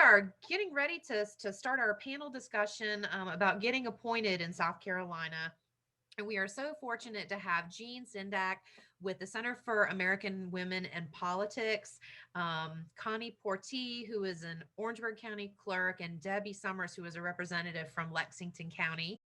are getting ready to start our panel discussion about getting appointed in South Carolina. And we are so fortunate to have Jean Sindak with the Center for American Women in Politics, Connie Portee, who is an Orangeburg County clerk, and Debbie Summers, who is a representative from Lexington County.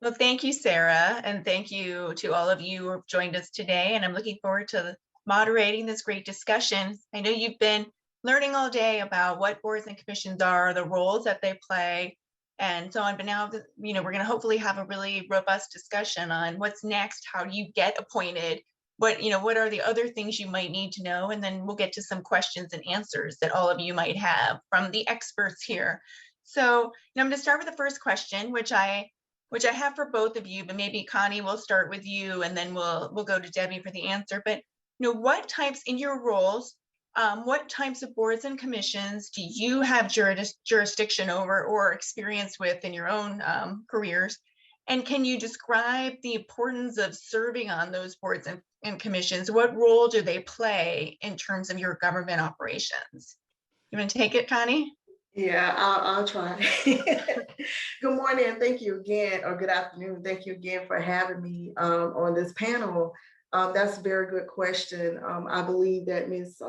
Well, thank you, Sarah, and thank you to all of you who have joined us today. And I'm looking forward to moderating this great discussion. I know you've been learning all day about what boards and commissions are, the roles that they play, and so on. But now, we're going to hopefully have a really robust discussion on what's next, how do you get appointed, what are the other things you might need to know, and then we'll get to some questions and answers that all of you might have from the experts here. So I'm going to start with the first question, which I have for both of you, but maybe Connie, we'll start with you and then we'll go to Debbie for the answer. But what types in your roles, what types of boards and commissions do you have jurisdiction over or experience with in your own careers? And can you describe the importance of serving on those boards and commissions? What role do they play in terms of your government operations? You want to take it, Connie? Yeah, I'll try. Good morning, and thank you again, or good afternoon. Thank you again for having me on this panel. That's a very good question. I believe that Ms.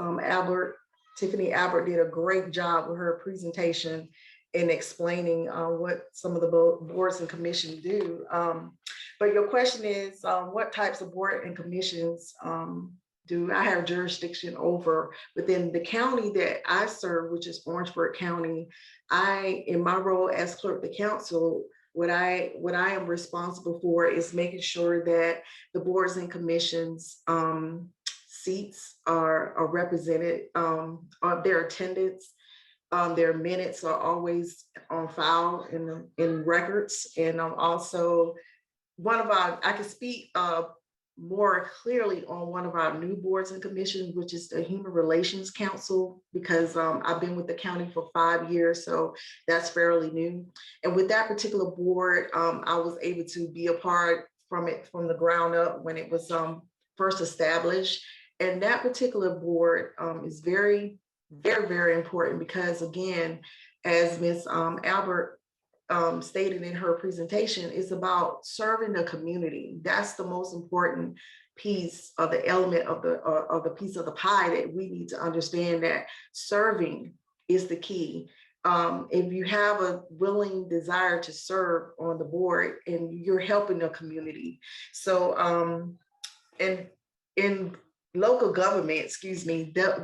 Tiffany Albert did a great job with her presentation in explaining what some of the boards and commissions do. But your question is, what types of board and commissions do I have jurisdiction over within the county that I serve, which is Orangeburg County? In my role as clerk of the council, what I am responsible for is making sure that the boards and commissions seats are represented, their attendance, their minutes are always on file in records. And I'm also I can speak more clearly on one of our new boards and commissions, which is the Human Relations Council, because I've been with the county for 5 years, so that's fairly new. And with that particular board, I was able to be a part from it from the ground up when it was first established. And that particular board is very, very, very important because, again, as Ms. Albert stated in her presentation, is about serving the community. That's the most important piece of the element of the piece of the pie that we need to understand, that serving is the key. If you have a willing desire to serve on the board and you're helping the community. So and in local government,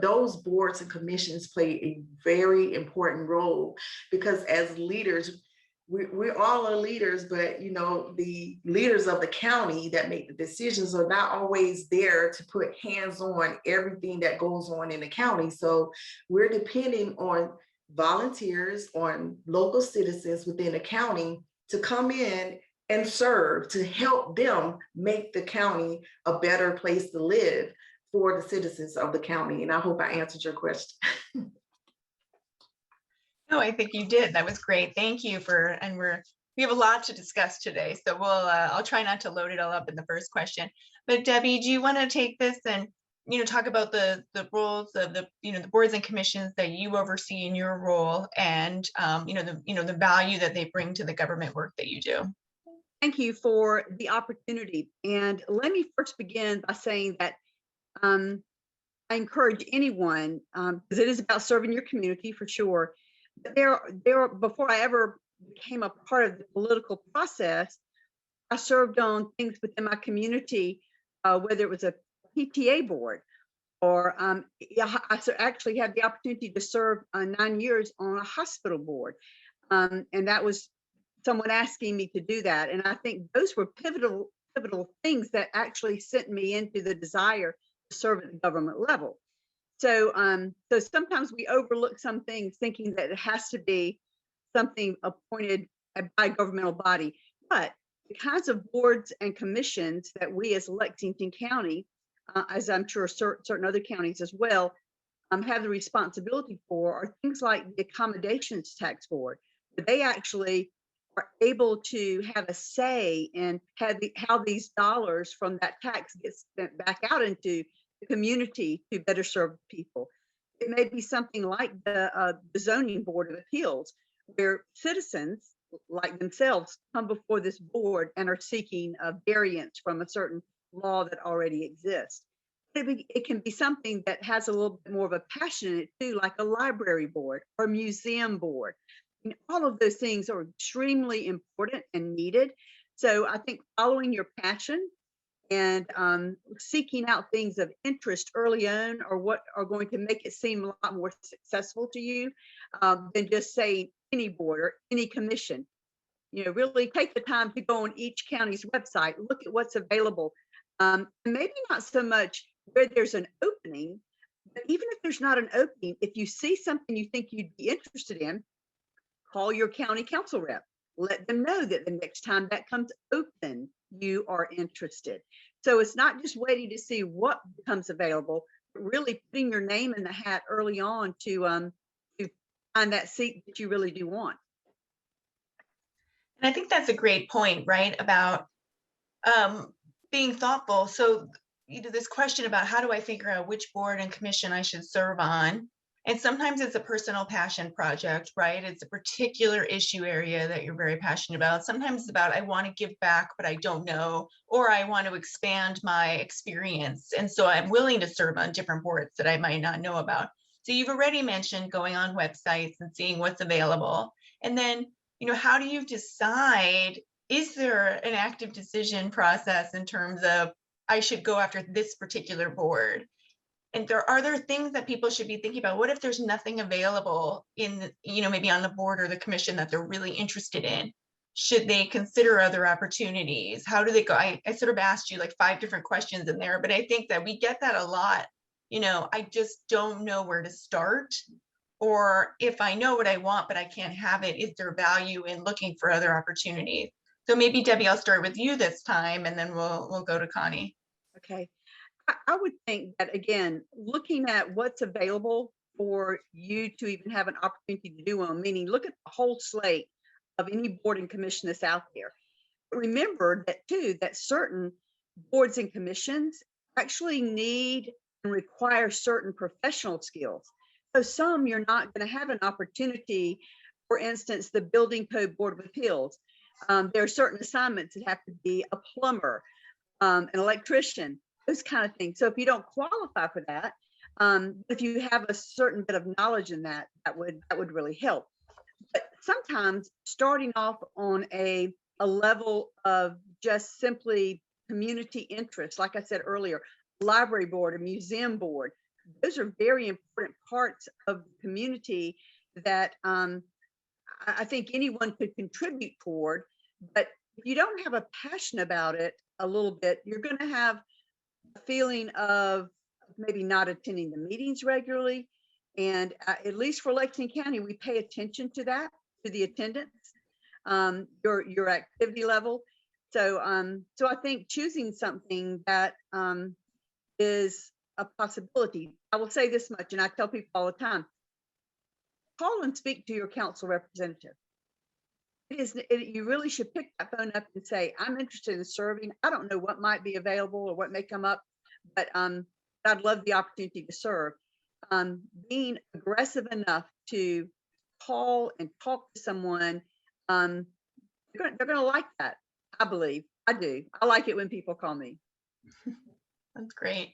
those boards and commissions play a very important role, because as leaders, we all are leaders, but the leaders of the county that make the decisions are not always there to put hands on everything that goes on in the county. So we're depending on volunteers, on local citizens within the county to come in and serve, to help them make the county a better place to live for the citizens of the county. And I hope I answered your question. No, I think you did. That was great. Thank you we have a lot to discuss today, so I'll try not to load it all up in the first question. But Debbie, do you want to take this and talk about the roles of the boards and commissions that you oversee in your role, and the value that they bring to the government work that you do? Thank you for the opportunity. And let me first begin by saying that I encourage anyone, because it is about serving your community for sure. Before I ever became a part of the political process, I served on things within my community, whether it was a PTA board, or I actually had the opportunity to serve 9 years on a hospital board. And that was someone asking me to do that. And I think those were pivotal things that actually sent me into the desire to serve at the government level. So sometimes we overlook some things thinking that it has to be something appointed by a governmental body. But the kinds of boards and commissions that we as Lexington County, as I'm sure certain other counties as well, have the responsibility for are things like the Accommodations Tax Board, where they actually are able to have a say in how these dollars from that tax get spent back out into the community to better serve people. It may be something like the zoning board of appeals, where citizens like themselves come before this board and are seeking a variance from a certain law that already exists. It can be something that has a little bit more of a passion in it too, like a library board or a museum board. And all of those things are extremely important and needed. So I think following your passion and seeking out things of interest early on are what are going to make it seem a lot more successful to you than just say any board or any commission. You know, really take the time to go on each county's website, look at what's available. And maybe not so much where there's an opening, but even if there's not an opening, if you see something you think you'd be interested in, call your county council rep. Let them know that the next time that comes open, you are interested. So it's not just waiting to see what becomes available, but really putting your name in the hat early on to find that seat that you really do want. And I think that's a great point, right? About being thoughtful. So, this question about how do I figure out which board and commission I should serve on? And sometimes it's a personal passion project, right? It's a particular issue area that you're very passionate about. Sometimes it's about, I want to give back, but I don't know, or I want to expand my experience. And so I'm willing to serve on different boards that I might not know about. So you've already mentioned going on websites and seeing what's available. And then, how do you decide, is there an active decision process in terms of, I should go after this particular board? And are there things that people should be thinking about? What if there's nothing available in, maybe on the board or the commission that they're really interested in? Should they consider other opportunities? How do they go? I sort of asked you like 5 different questions in there, but I think that we get that a lot. I just don't know where to start. Or if I know what I want, but I can't have it, is there value in looking for other opportunities? So maybe Debbie, I'll start with you this time, and then we'll go to Connie. Okay. I would think that, again, looking at what's available for you to even have an opportunity to do one, meaning look at the whole slate of any board and commission that's out there. Remember that too, that certain boards and commissions actually need and require certain professional skills. So some you're not going to have an opportunity, for instance, the Building Code Board of Appeals. There are certain assignments that have to be a plumber, an electrician, those kind of things. So if you don't qualify for that, if you have a certain bit of knowledge in that, that would really help. But sometimes starting off on a level of just simply community interest, like I said earlier, library board, a museum board, those are very important parts of the community that I think anyone could contribute toward. But if you don't have a passion about it a little bit, you're going to have a feeling of maybe not attending the meetings regularly. And at least for Lexington County, we pay attention to that, to the attendance, your activity level. So I think choosing something that is a possibility. I will say this much, and I tell people all the time, call and speak to your council representative. You really should pick that phone up and say, I'm interested in serving. I don't know what might be available or what may come up, but I'd love the opportunity to serve. Being aggressive enough to call and talk to someone, they're going to like that. I believe. I do. I like it when people call me. That's great.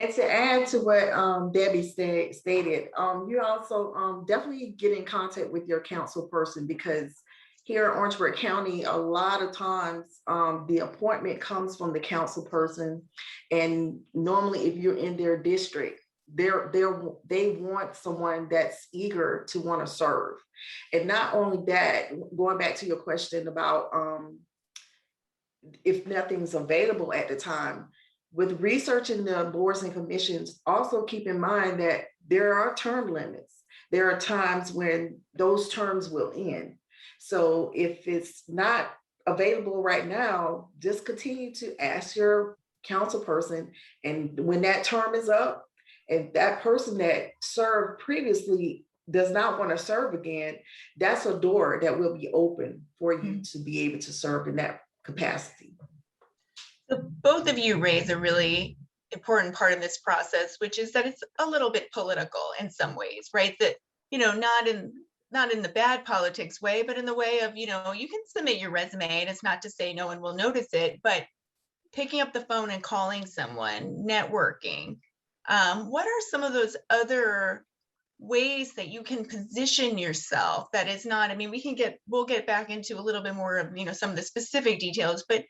And to add to what Debbie stated, you also definitely get in contact with your council person, because here in Orangeburg County, a lot of times the appointment comes from the council person. And normally if you're in their district, they want someone that's eager to want to serve. And not only that, going back to your question about if nothing's available at the time, with researching the boards and commissions, also keep in mind that there are term limits. There are times when those terms will end. So if it's not available right now, just continue to ask your council person. And when that term is up, and that person that served previously does not want to serve again, that's a door that will be open for you to be able to serve in that capacity. So both of you raise a really important part of this process, which is that it's a little bit political in some ways, right? That, not in the bad politics way, but in the way of, you can submit your resume, and it's not to say no one will notice it, but picking up the phone and calling someone, networking. What are some of those other ways that you can position yourself that is not, I mean, we'll get back into a little bit more of, some of the specific details, but,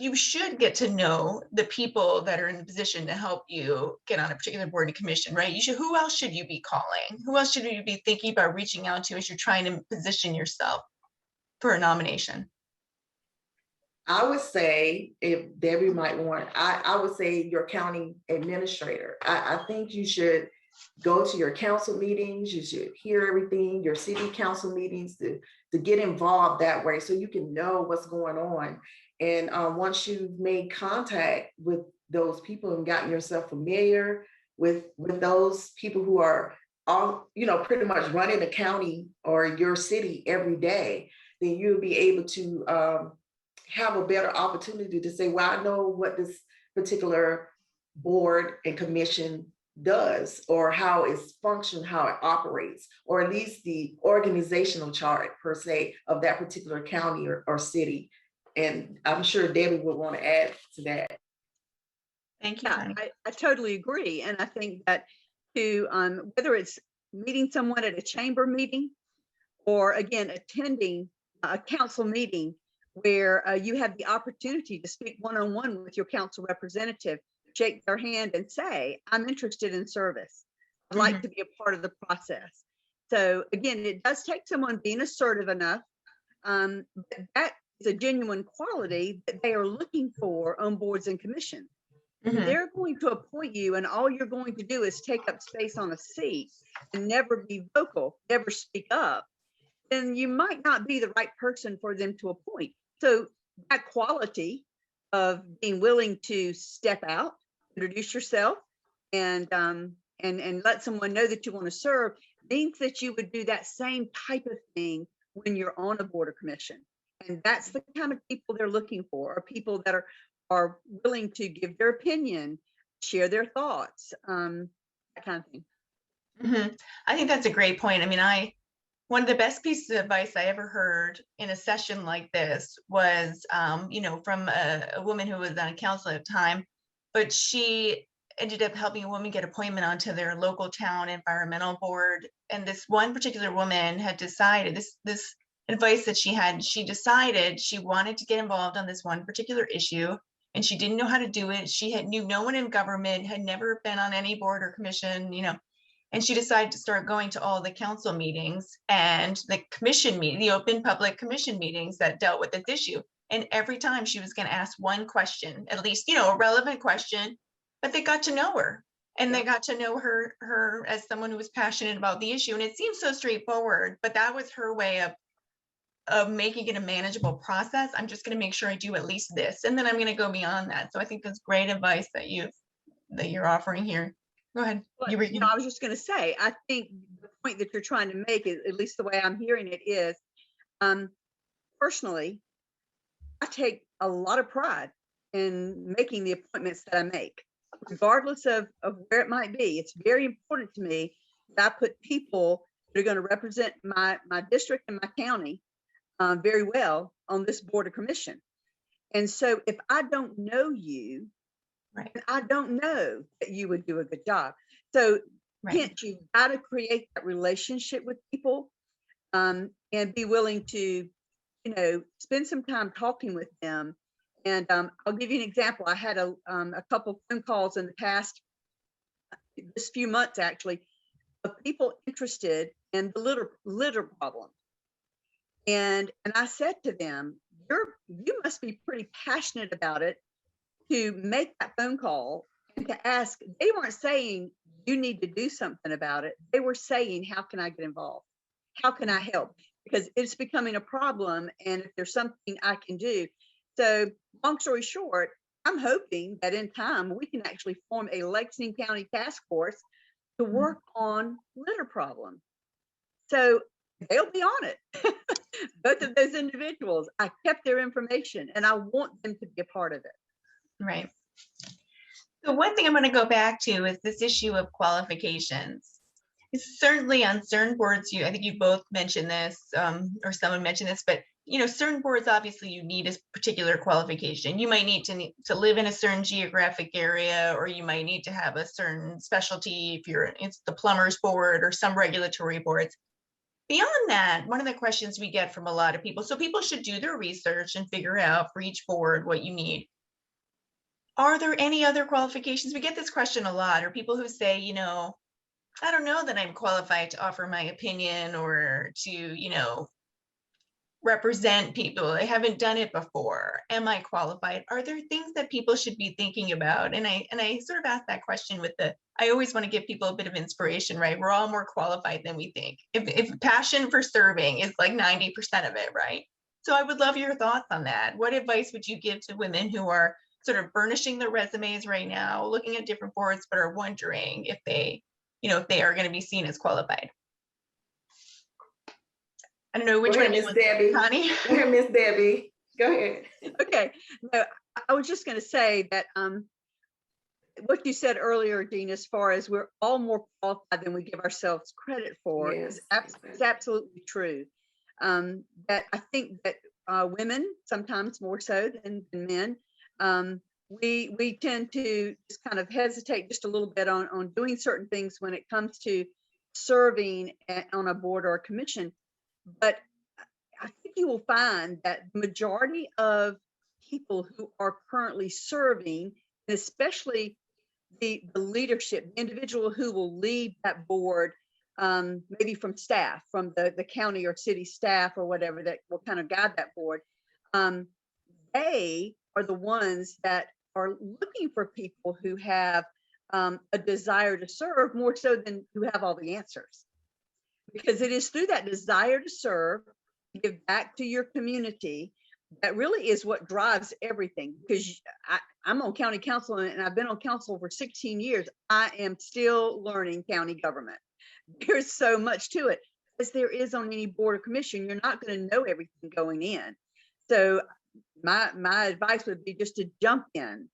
you should get to know the people that are in the position to help you get on a particular board and commission, right? Who else should you be calling? Who else should you be thinking about reaching out to as you're trying to position yourself for a nomination? I would say, if Debbie might want, I would say your county administrator. I think you should go to your council meetings. You should hear everything, your city council meetings, to get involved that way so you can know what's going on. And once you've made contact with those people and gotten yourself familiar with those people who are all, pretty much running the county or your city every day, then you'll be able to have a better opportunity to say, well, I know what this particular board and commission does, or how it's functioned, how it operates, or at least the organizational chart per se of that particular county or city. And I'm sure Debbie would want to add to that. Thank you, Yeah, Connie. I totally agree. And I think that whether it's meeting someone at a chamber meeting or again, attending a council meeting where you have the opportunity to speak one-on-one with your council representative, shake their hand and say, I'm interested in service. I'd like to be a part of the process. So again, it does take someone being assertive enough. But that is a genuine quality that they are looking for on boards and commissions. They're going to appoint you, and all you're going to do is take up space on a seat and never be vocal, never speak up. Then you might not be the right person for them to appoint. So that quality of being willing to step out, introduce yourself, and let someone know that you want to serve means that you would do that same type of thing when you're on a board or commission. And that's the kind of people they're looking for, are people that are willing to give their opinion, share their thoughts, that kind of thing. I think that's a great point. I mean, one of the best pieces of advice I ever heard in a session like this was, from a woman who was on council at the time, but she ended up helping a woman get appointment onto their local town environmental board. And this one particular woman had decided this advice that she decided she wanted to get involved on this one particular issue, and she didn't know how to do it. She knew no one in government, had never been on any board or commission, and she decided to start going to all the council meetings and the commission meeting, the open public commission meetings that dealt with this issue. And every time she was going to ask one question, at least, a relevant question, but they got to know her, and they got to know her as someone who was passionate about the issue. And it seems so straightforward, but that was her way of making it a manageable process. I'm just going to make sure I do at least this, and then I'm going to go beyond that. So I think that's great advice that you're offering here. Go ahead. Well, I was just going to say, I think the point that you're trying to make, is, at least the way I'm hearing it, is personally, I take a lot of pride in making the appointments that I make, regardless of where it might be. It's very important to me that I put people that are going to represent my district and my county very well on this board or commission. And so if I don't know you, right, I don't know that you would do a good job. So hence, you've got to create that relationship with people, and be willing to, spend some time talking with them. And I'll give you an example. I had a couple phone calls in the past, this few months actually, of people interested in the litter problem. And I said to them, you must be pretty passionate about it to make that phone call and to ask. They weren't saying you need to do something about it. They were saying, how can I get involved? How can I help? Because it's becoming a problem, and if there's something I can do. So long story short, I'm hoping that in time we can actually form a Lexington County task force to work on litter problem. So they'll be on it. Both of those individuals, I kept their information, and I want them to be a part of it. Right. The one thing I'm going to go back to is this issue of qualifications. It's certainly on certain boards, I think you both mentioned this, or someone mentioned this, but certain boards, obviously you need a particular qualification. You might need to live in a certain geographic area, or you might need to have a certain specialty if it's the plumbers board or some regulatory boards. Beyond that, one of the questions we get from a lot of people, so people should do their research and figure out for each board what you need. Are there any other qualifications? We get this question a lot, or people who say, I don't know that I'm qualified to offer my opinion or to, represent people. I haven't done it before. Am I qualified? Are there things that people should be thinking about? And I sort of ask that question I always want to give people a bit of inspiration, right? We're all more qualified than we think. If passion for serving is like 90% of it, right? So I would love your thoughts on that. What advice would you give to women who are sort of burnishing their resumes right now, looking at different boards, but are wondering if they are going to be seen as qualified? I don't know which Go one. ahead, Miss Debbie. Connie? Go ahead, Miss Debbie. Go ahead. Okay, no, I was just going to say that what you said earlier, Dean, as far as we're all more qualified than we give ourselves credit for, is absolutely true. That I think that women, sometimes more so than men, we tend to just kind of hesitate just a little bit on doing certain things when it comes to serving on a board or a commission. But I think you will find that the majority of people who are currently serving, and especially the leadership, the individual who will lead that board, maybe from staff, from the county or city staff or whatever that will kind of guide that board, they are the ones that are looking for people who have a desire to serve more so than who have all the answers. Because it is through that desire to serve, give back to your community, that really is what drives everything. Because I'm on county council and I've been on council for 16 years. I am still learning county government. There's so much to it, as there is on any board or commission. You're not going to know everything going in. So my advice would be just to jump in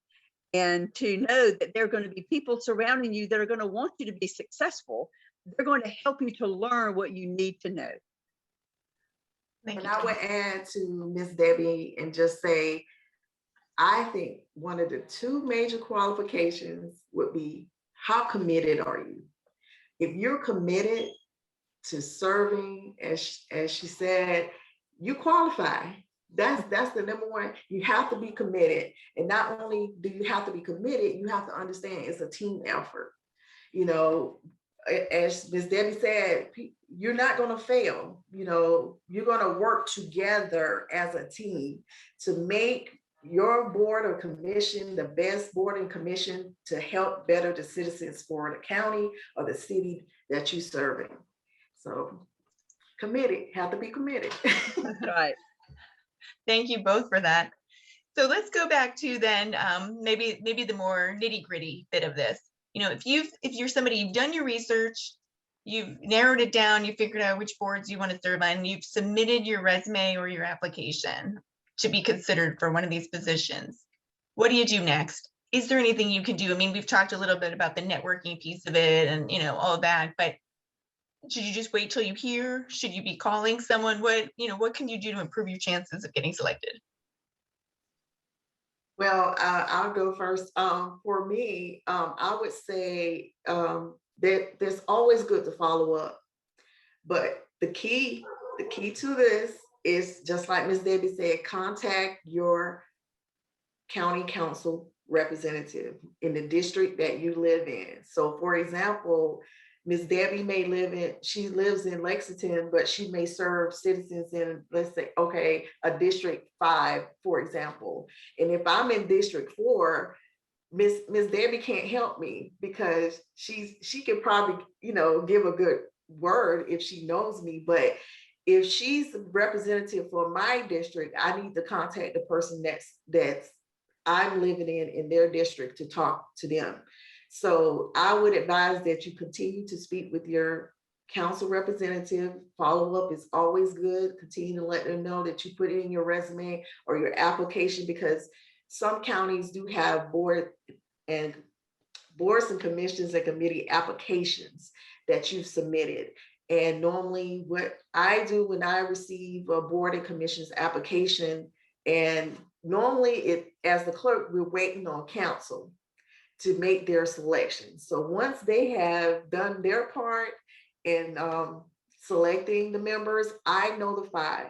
and to know that there are going to be people surrounding you that are going to want you to be successful. They're going to help you to learn what you need to know. And I would add to Miss Debbie and just say, I think one of the two major qualifications would be, how committed are you? If you're committed to serving, as she said, you qualify. That's the number one. You have to be committed. And not only do you have to be committed, you have to understand it's a team effort. As Ms. Debbie said, you're not going to fail. You're going to work together as a team to make your board or commission the best board and commission to help better the citizens for the county or the city that you're serving. So committed, have to be committed. Right. Thank you both for that. So let's go back to then maybe the more nitty-gritty bit of this. If you're somebody, you've done your research, you've narrowed it down, you figured out which boards you want to serve on, you've submitted your resume or your application to be considered for one of these positions. What do you do next? Is there anything you can do? I mean, we've talked a little bit about the networking piece of it and all of that, but should you just wait till you hear? Should you be calling someone? What can you do to improve your chances of getting selected? Well, I'll go first. For me, I would say that there's always good to follow up. But the key to this is, just like Ms. Debbie said, contact your county council representative in the district that you live in. So for example, Ms. Debbie she lives in Lexington, but she may serve citizens in, let's say, okay, a District 5, for example. And if I'm in District 4, Miss Debbie can't help me because she could probably, give a good word if she knows me. But if she's a representative for my district, I need to contact the person that's I'm living in their district to talk to them. So I would advise that you continue to speak with your council representative. Follow up is always good. Continue to let them know that you put in your resume or your application, because some counties do have boards and commissions and committee applications that you've submitted. And normally what I do when I receive a board and commissions application, and normally it, as the clerk, we're waiting on council to make their selection. So once they have done their part in selecting the members, I notify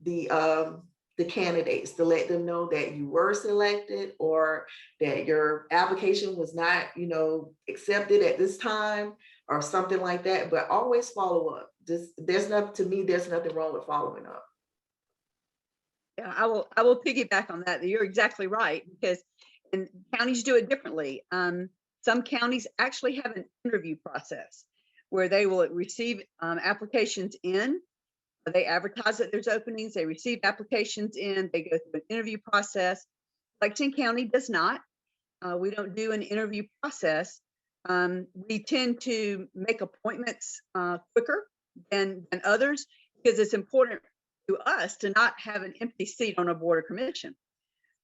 the candidates to let them know that you were selected or that your application was not, accepted at this time or something like that. But always follow up. There's nothing wrong with following up. Yeah, I will piggyback on that. You're exactly right, because and counties do it differently. Some counties actually have an interview process where they will receive applications in. They advertise that there's openings. They receive applications in. They go through an interview process. Lexington County does not. We don't do an interview process. We tend to make appointments quicker than others, because it's important to us to not have an empty seat on a board or commission.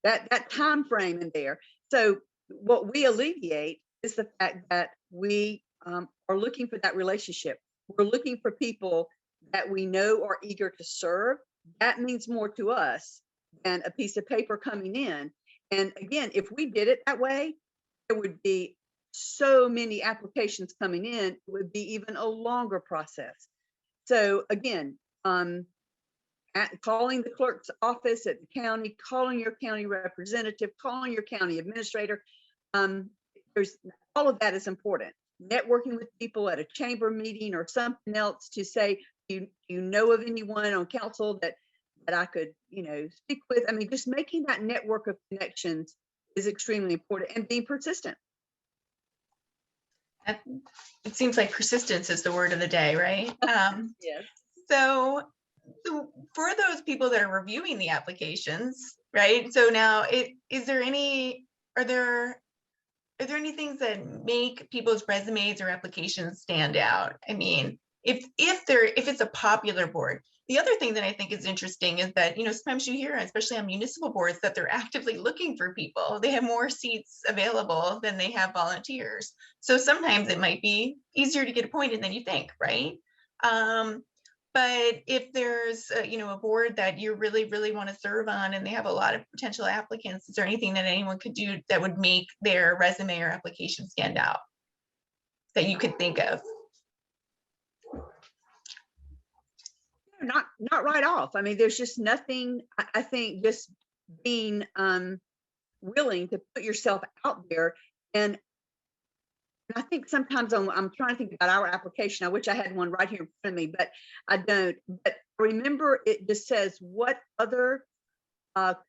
That time frame in there. So what we alleviate is the fact that we are looking for that relationship. We're looking for people that we know are eager to serve. That means more to us than a piece of paper coming in. And again, if we did it that way, there would be so many applications coming in, it would be even a longer process. So again, calling the clerk's office at the county, calling your county representative, calling your county administrator. There's all of that is important. Networking with people at a chamber meeting or something else to say, you know of anyone on council that I could, speak with. I mean, just making that network of connections is extremely important, and being persistent. It seems like persistence is the word of the day, right? Yes. So for those people that are reviewing the applications, right? So now, are there any things that make people's resumes or applications stand out? I mean, if it's a popular board. The other thing that I think is interesting is that, sometimes you hear, especially on municipal boards, that they're actively looking for people. They have more seats available than they have volunteers. So sometimes it might be easier to get appointed than you think, right? But if there's a board that you really, really want to serve on and they have a lot of potential applicants, is there anything that anyone could do that would make their resume or application stand out that you could think of? Not right off. I mean, there's just nothing. I think just being willing to put yourself out there. And I think sometimes I'm trying to think about our application. I wish I had one right here in front of me, but I don't. But remember, it just says, what other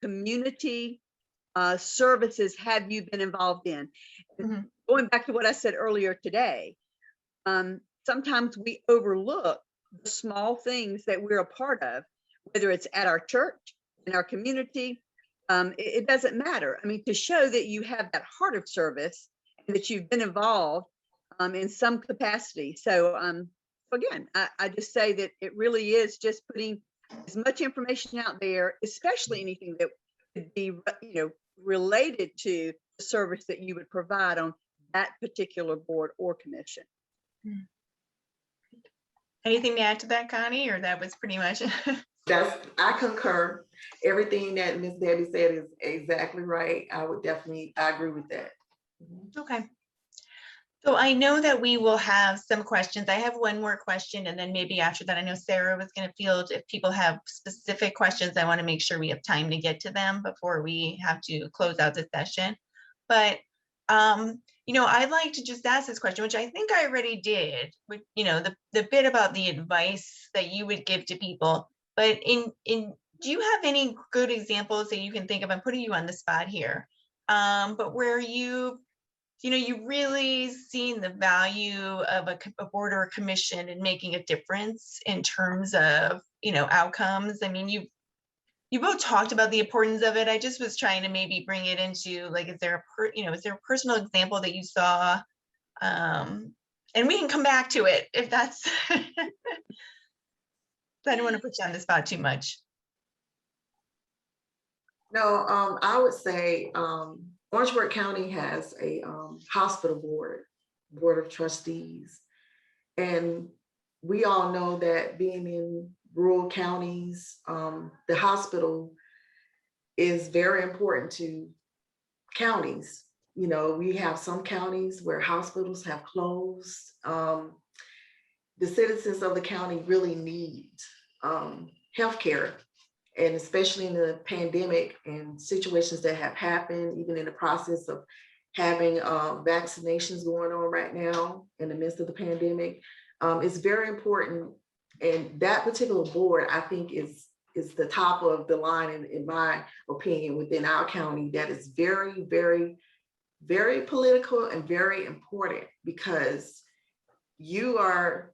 community services have you been involved in? Mm-hmm. Going back to what I said earlier today, sometimes we overlook the small things that we're a part of, whether it's at our church, in our community. It doesn't matter. I mean, to show that you have that heart of service and that you've been involved in some capacity. So again, I just say that it really is just putting as much information out there, especially anything that could be, related to the service that you would provide on that particular board or commission. Anything to add to that, Connie, or that was pretty much I concur. Everything that Ms. Debbie said is exactly right. I agree with that. Okay. So I know that we will have some questions. I have one more question, and then maybe after that, I know Sarah was going to field if people have specific questions. I want to make sure we have time to get to them before we have to close out the session. But I'd like to just ask this question, which I think I already did, with, the bit about the advice that you would give to people. But do you have any good examples that you can think of? I'm putting you on the spot here, but where you really seen the value of a board or a commission in making a difference in terms of, outcomes. I mean, you both talked about the importance of it. I just was trying to maybe bring it into, like, is there a personal example that you saw? And we can come back to it if that's, I don't want to put you on the spot too much. No, I would say Orangeburg County has a hospital board of trustees. And we all know that being in rural counties, the hospital is very important to counties. You know, we have some counties where hospitals have closed. The citizens of the county really need healthcare, and especially in the pandemic and situations that have happened, even in the process of having vaccinations going on right now in the midst of the pandemic, it's very important. And that particular board, I think, is the top of the line, in my opinion, within our county. That is very, very, very political and very important, because you are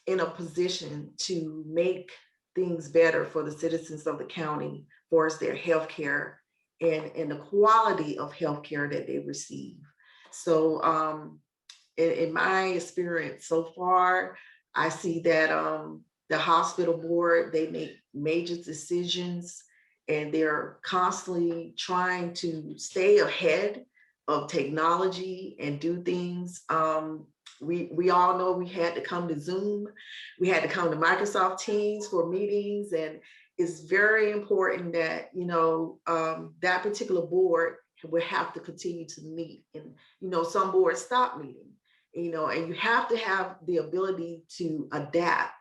in a position to make things better for the citizens of the county, for as their healthcare and the quality of healthcare that they receive. So in my experience so far, I see that the hospital board, they make major decisions, and they're constantly trying to stay ahead of technology and do things. We all know we had to come to Zoom, we had to come to Microsoft Teams for meetings, and it's very important that, you know, that particular board will have to continue to meet. And, you know, some boards stop meeting, you know, and you have to have the ability to adapt,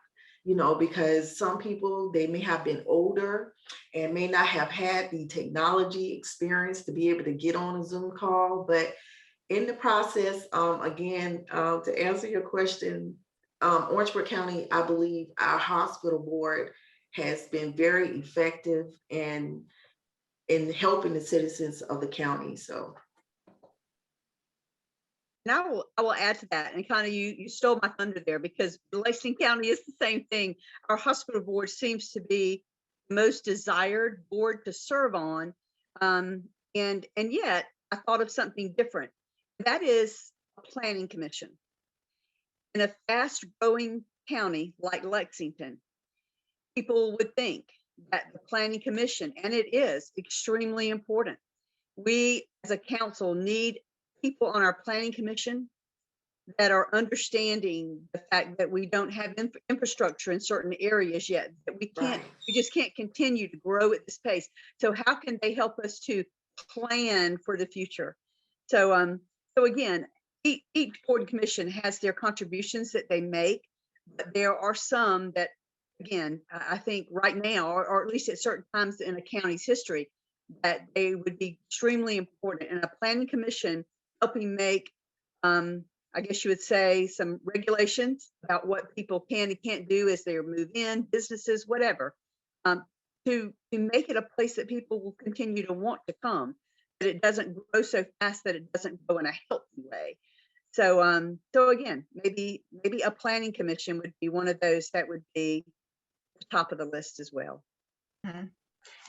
you know, because some people, they may have been older and may not have had the technology experience to be able to get on a Zoom call. But in the process, again, to answer your question, Orangeburg County, I believe our hospital board has been very effective in helping the citizens of the county. So, And I will add to that, and kind of you stole my thunder there, because Lexington County is the same thing. Our hospital board seems to be the most desired board to serve on, and yet I thought of something different. That is a planning commission. In a fast-growing county like Lexington, people would think that the planning commission, and it is extremely important. We as a council need people on our planning commission that are understanding the fact that we don't have infrastructure in certain areas yet, that right. we just can't continue to grow at this pace. So how can they help us to plan for the future? So again, each board and commission has their contributions that they make, but there are some that, again, I think right now, or at least at certain times in a county's history, that they would be extremely important. And a planning commission helping make, I guess you would say, some regulations about what people can and can't do as they move in, businesses, whatever, to make it a place that people will continue to want to come, that it doesn't grow so fast that it doesn't go in a healthy way. So again, maybe a planning commission would be one of those that would be the top of the list as well. Mhm.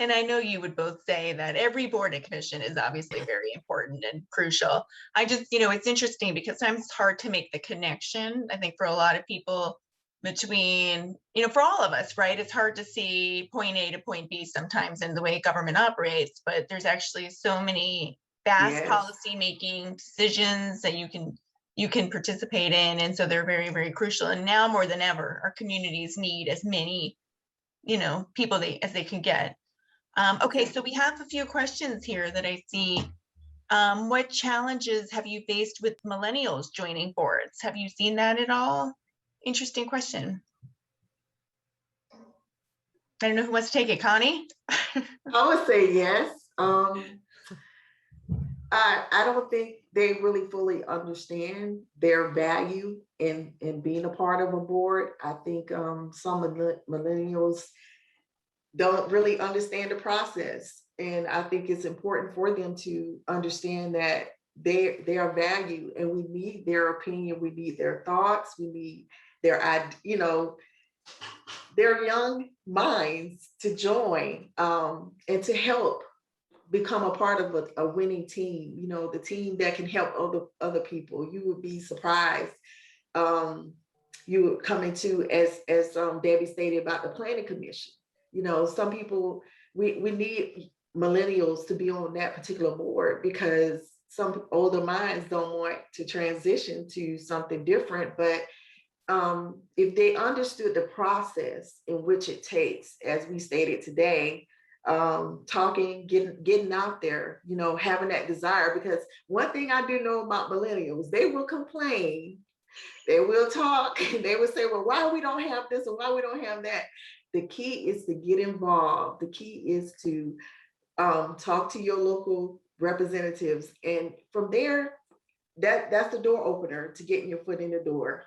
And I know you would both say that every board and commission is obviously very important and crucial. I just, you know, it's interesting because sometimes it's hard to make the connection, I think, for a lot of people between, you know, for all of us, right? It's hard to see point A to point B sometimes in the way government operates, but there's actually so many fast Yes. policy making decisions that you can participate in. And so they're very, very crucial. And now more than ever, our communities need as many, you know, people as they can get. Okay, so we have a few questions here that I see. What challenges have you faced with millennials joining boards? Have you seen that at all? Interesting question. I don't know who wants to take it, Connie? I would say yes. I don't think they really fully understand their value in being a part of a board. I think some millennials don't really understand the process, and I think it's important for them to understand that they are valued, and we need their opinion, we need their thoughts, we need their their young minds to join, and to help become a part of a winning team, you know, the team that can help other people. You would be surprised. You would come into, as Debbie stated about the planning commission. You know, some people, we need millennials to be on that particular board, because some older minds don't want to transition to something different. But if they understood the process in which it takes, as we stated today, talking, getting out there, having that desire. Because one thing I do know about millennials, they will complain, they will talk, they will say, well, why we don't have this and why we don't have that. The key is to get involved. The key is to talk to your local representatives, and from there, that's the door opener to getting your foot in the door.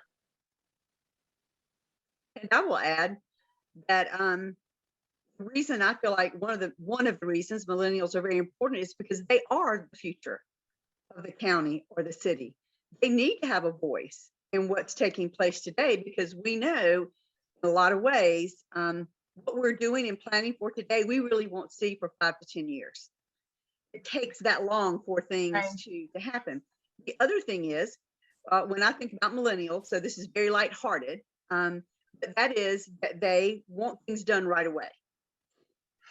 And I will add that the reason I feel like one of the reasons millennials are very important is because they are the future of the county or the city. They need to have a voice in what's taking place today, because we know in a lot of ways what we're doing and planning for today, we really won't see for 5 to 10 years. It takes that long for things Right. to happen. The other thing is, when I think about millennials, so this is very lighthearted, but that is that they want things done right away.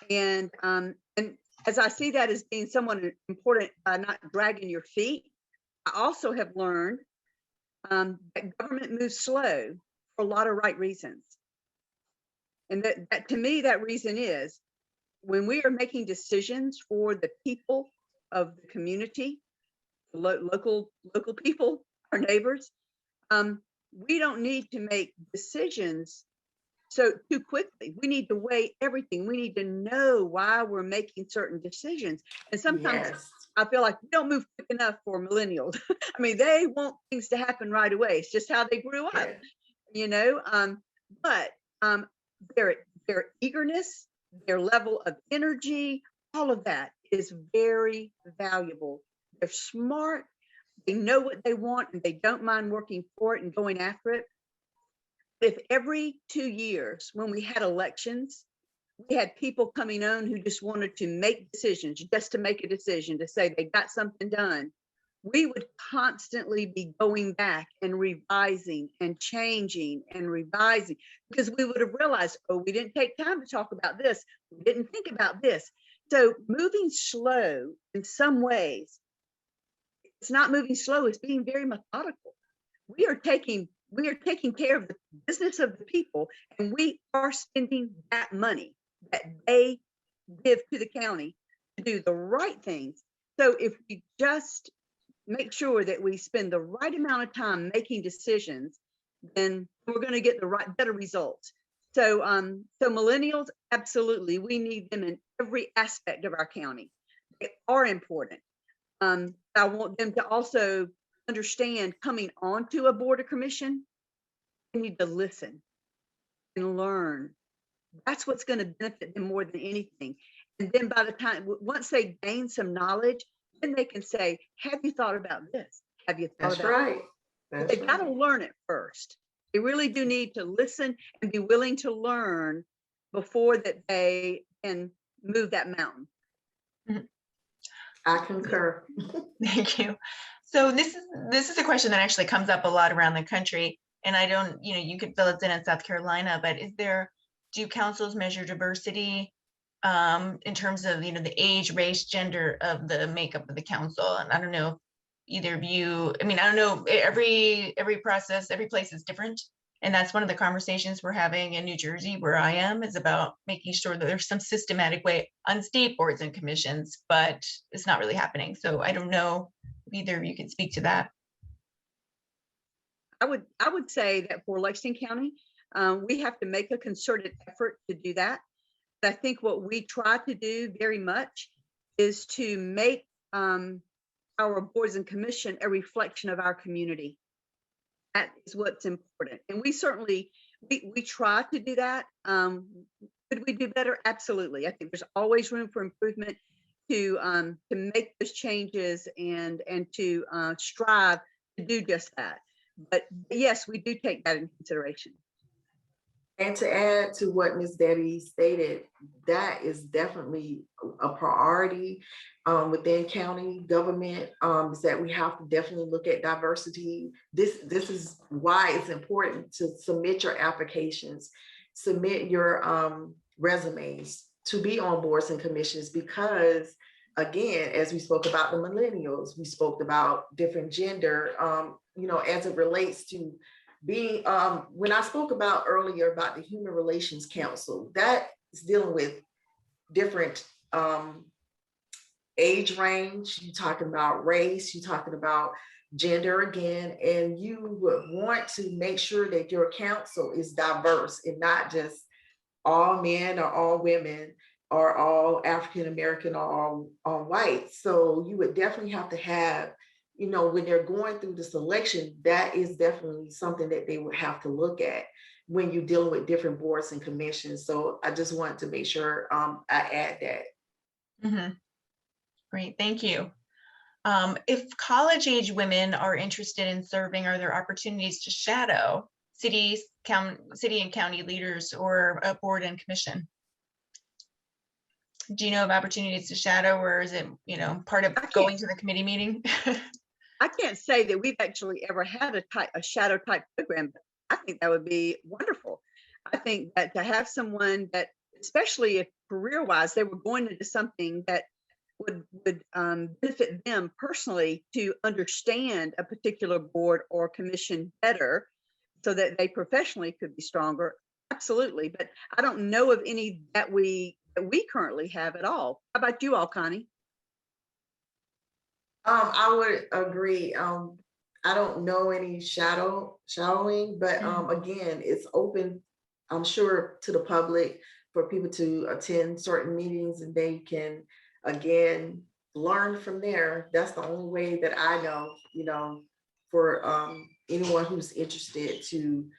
And as I see that as being somewhat important by not dragging your feet, I also have learned that government moves slow for a lot of right reasons. And that to me, that reason is when we are making decisions for the people of the community, local people, our neighbors, we don't need to make decisions so too quickly. We need to weigh everything. We need to know why we're making certain decisions. And sometimes Yes. I feel like we don't move quick enough for millennials. I mean, they want things to happen right away. It's just how they grew up, but their eagerness, their level of energy, all of that is very valuable. They're smart. They know what they want, and they don't mind working for it and going after it. If every 2 years, when we had elections, we had people coming on who just wanted to make decisions, just to make a decision, to say they got something done, we would constantly be going back and revising and changing and revising, because we would have realized, oh, we didn't take time to talk about this. We didn't think about this. So moving slow in some ways, it's not moving slow, it's being very methodical. We are taking care of the business of the people, and we are spending that money that they give to the county to do the right things. So if we just make sure that we spend the right amount of time making decisions, then we're going to get better results. So so millennials, absolutely, we need them in every aspect of our county. They are important. I want them to also understand, coming onto a board or commission, they need to listen and learn. That's what's going to benefit them more than anything. And then by the time, once they gain some knowledge, then they can say, have you thought about this? Have you thought That's about right. that? That's They've got to right. learn it first. They really do need to listen and be willing to learn before that they can move that mountain. I concur. Thank you. So this is a question that actually comes up a lot around the country, and I don't, you could fill us in South Carolina, but do councils measure diversity in terms of, the age, race, gender of the makeup of the council? And I don't know, either of you, I don't know, every process, every place is different. And that's one of the conversations we're having in New Jersey, where I am, is about making sure that there's some systematic way on state boards and commissions, but it's not really happening. So I don't know if either of you can speak to that. I would say that for Lexington County, we have to make a concerted effort to do that. But I think what we try to do very much is to make our boards and commission a reflection of our community. That is what's important. And we certainly, we try to do that. Could we do better? Absolutely. I think there's always room for improvement to make those changes and to strive to do just that. But yes, we do take that into consideration. And to add to what Ms. Debbie stated, that is definitely a priority within county government, is that we have to definitely look at diversity. This is why it's important to submit your applications, submit your resumes to be on boards and commissions because, again, as we spoke about the millennials, we spoke about different gender, as it relates to being, when I spoke about earlier about the Human Relations Council, that is dealing with different age range, you're talking about race, you're talking about gender again, and you would want to make sure that your council is diverse and not just all men or all women or all African American or all white. So you would definitely have to have, when they're going through the selection, that is definitely something that they would have to look at when you're dealing with different boards and commissions. So I just want to make sure I add that. Mm-hmm. Great, thank you. If college age women are interested in serving, are there opportunities to shadow city and county leaders or a board and commission? Do you know of opportunities to shadow, or is it, part of going to the committee meeting? I can't say that we've actually ever had a shadow type program, but I think that would be wonderful. I think that to have someone that, especially if career-wise, they were going into something that would benefit them personally to understand a particular board or commission better so that they professionally could be stronger. Absolutely. But I don't know of any that we currently have at all. How about you all, Connie? I would agree. I don't know any shadowing, but again, it's open, I'm sure, to the public for people to attend certain meetings, and they can again learn from there. That's the only way that I know, for anyone who's interested to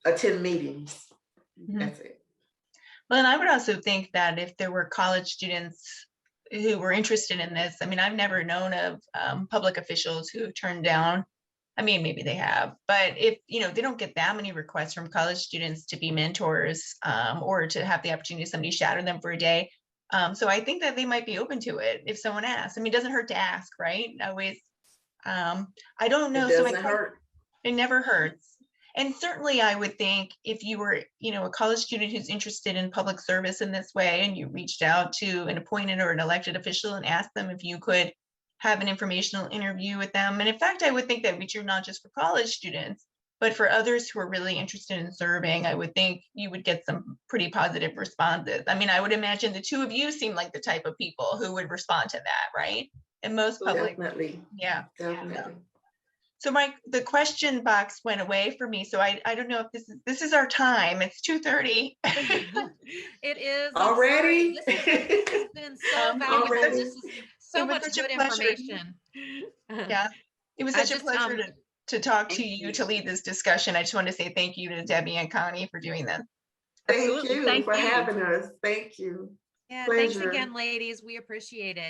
attend meetings. That's it. Well, and I would also think that if there were college students who were interested in this, I mean, I've never known of public officials who turned down. I mean, maybe they have, but if, they don't get that many requests from college students to be mentors or to have the opportunity to somebody shadow them for a day. So I think that they might be open to it if someone asks. I mean, it doesn't hurt to ask, right? Always. I don't know. It doesn't hurt. It never hurts. And certainly I would think if you were, a college student who's interested in public service in this way, and you reached out to an appointed or an elected official and asked them if you could have an informational interview with them. And in fact, I would think that would be true not just for college students, but for others who are really interested in serving. I would think you would get some pretty positive responses. I mean, I would imagine the two of you seem like the type of people who would respond to that, right? And most public. Definitely. Yeah. Definitely. So the question box went away for me. So I don't know if this is our time. It's 2:30. It is already. This has been so valuable. This is so much good pleasure. information. Yeah, it was such a pleasure to talk to you to lead this discussion. I just want to say thank you to Debbie and Connie for doing this. Thank you for having us. Thank you. Yeah, Pleasure. thanks again, ladies. We appreciate it.